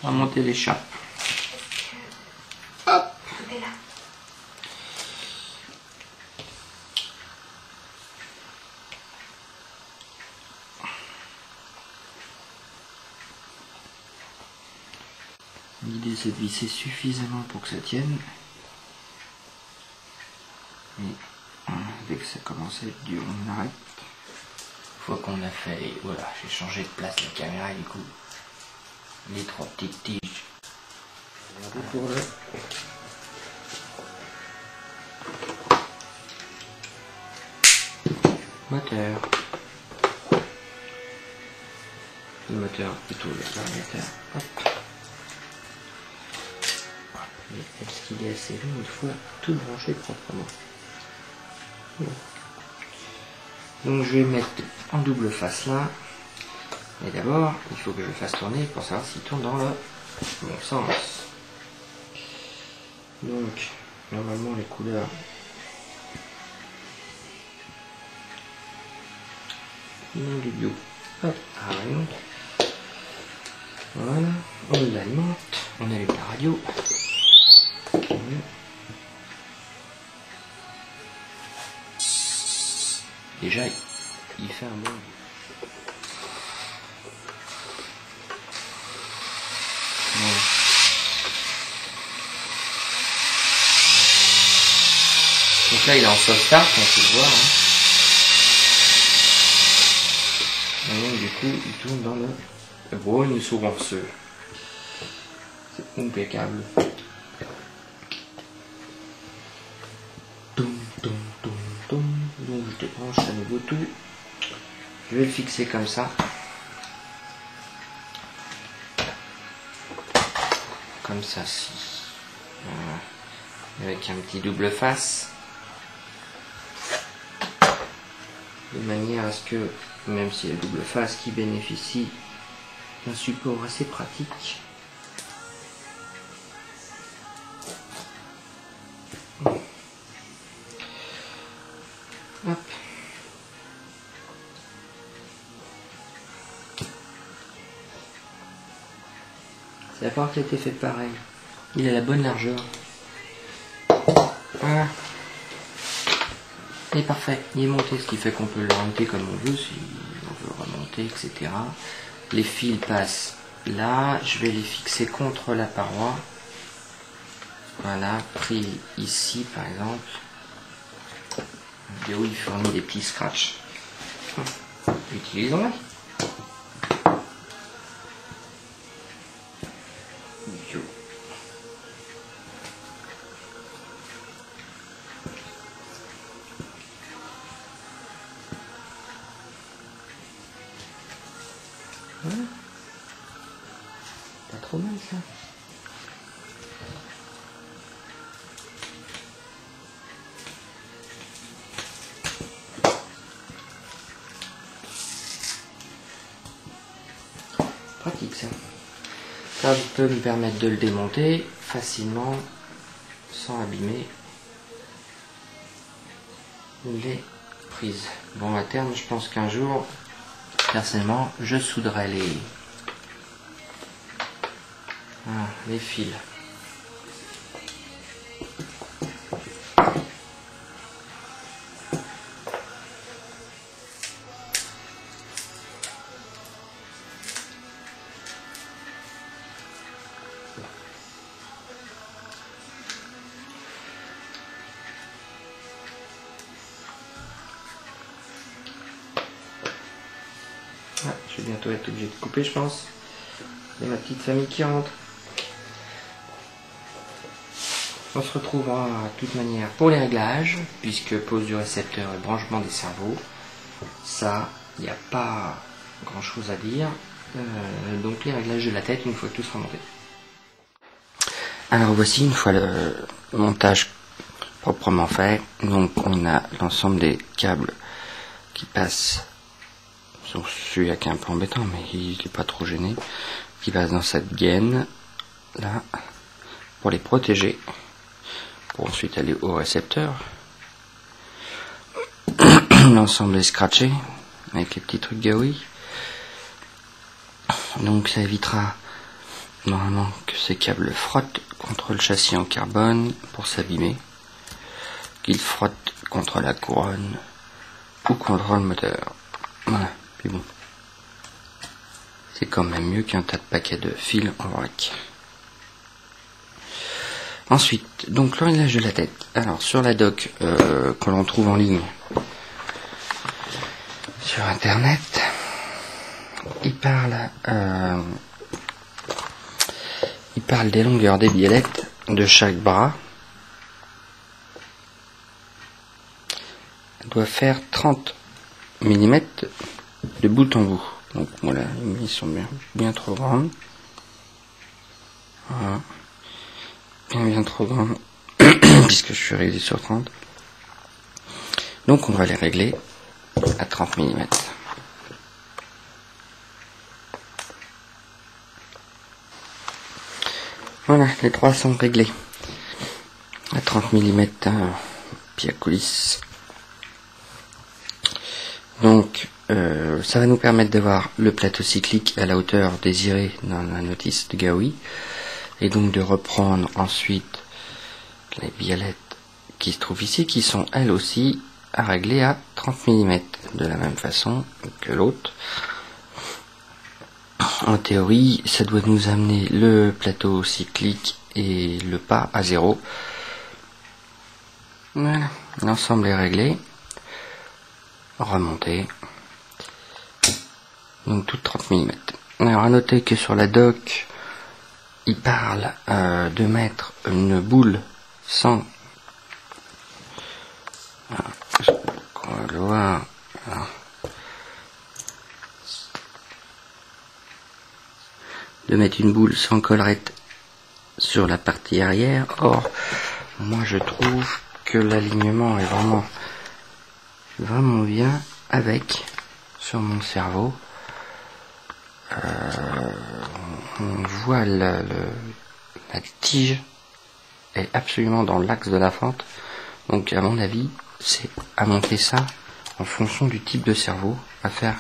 On va monter l'échappe. Hop. Tout est là. L'idée c'est de visser suffisamment pour que ça tienne. Et dès que ça commence à être dur, on arrête. Une fois qu'on a fait les... Voilà, j'ai changé de place la caméra du coup. Les 3 petites tiges. Regardez pour le... moteur. Le moteur, plutôt le variateur. Hop. Et est-ce qu'il est assez long, il faut tout brancher proprement. Bon. Donc je vais mettre en double face là. Et d'abord, il faut que je le fasse tourner pour savoir s'il tourne dans le bon sens. Donc, normalement les couleurs. Du bio. Hop, arrivons. Voilà, on l'alimente, on allume la radio. Déjà, il fait un bon. Voilà. Donc là, il est en soft start, on peut le voir. Et donc, du coup, il tourne dans le Brown sourceux. C'est impeccable. Donc je débranche à nouveau tout. Je vais le fixer comme ça. Comme ça, si. Avec un petit double face. De manière à ce que, même si y a le double face qui bénéficie d'un support assez pratique. Hop. C'est la part qui a été faite pareil. Il a la bonne largeur. Voilà. Il est parfait. Il est monté, ce qui fait qu'on peut le remonter comme on veut, si on veut remonter, etc. Les fils passent là. Je vais les fixer contre la paroi. Voilà, pris ici par exemple. Et où il fournit des petits scratchs. Utilisons-les. Voilà. Pas trop mal ça. Pratique ça. Ça peut me permettre de le démonter facilement sans abîmer les prises. Bon, à terme, je pense qu'un jour, personnellement, je souderai les fils. Ah, je vais bientôt être obligé de couper, je pense. Il y a ma petite famille qui rentre. On se retrouvera de toute manière pour les réglages, puisque pose du récepteur et branchement des cerveaux. Ça, il n'y a pas grand chose à dire. Donc les réglages de la tête une fois que tout sera monté. Alors voici une fois le montage proprement fait. Donc on a l'ensemble des câbles qui passent. Sur celui-là qui est un peu embêtant, mais il n'est pas trop gêné. Qui passe dans cette gaine là pour les protéger. Pour ensuite aller au récepteur. L'ensemble est scratché avec les petits trucs Gaui. Donc ça évitera normalement que ces câbles frottent contre le châssis en carbone pour s'abîmer, qu'ils frottent contre la couronne ou contre le moteur. Voilà, puis bon, c'est quand même mieux qu'un tas de paquets de fils en vrac. Ensuite, donc le réglage de la tête. Alors sur la doc que l'on trouve en ligne sur internet, il parle des longueurs des biellettes de chaque bras. Elle doit faire 30 mm de bout en bout. Donc voilà, ils sont bien trop grandes. Voilà. Bien trop grand puisque je suis réglé sur 30, donc on va les régler à 30 mm. Voilà, les trois sont réglés à 30 mm, pied à coulisse. Donc ça va nous permettre d'avoir le plateau cyclique à la hauteur désirée dans la notice de Gaui, et donc de reprendre ensuite les biellettes qui se trouvent ici, qui sont elles aussi à régler à 30 mm, de la même façon que l'autre. En théorie, ça doit nous amener le plateau cyclique et le pas à 0. Voilà, l'ensemble est réglé. Remonté. Donc tout 30 mm. Alors à noter que sur la doc, il parle de mettre une boule sans... de mettre une boule sans collerette sur la partie arrière. Or, moi je trouve que l'alignement est vraiment bien avec, sur mon cerveau. On voit la tige est absolument dans l'axe de la fente, donc à mon avis c'est à monter ça en fonction du type de cerveau, à faire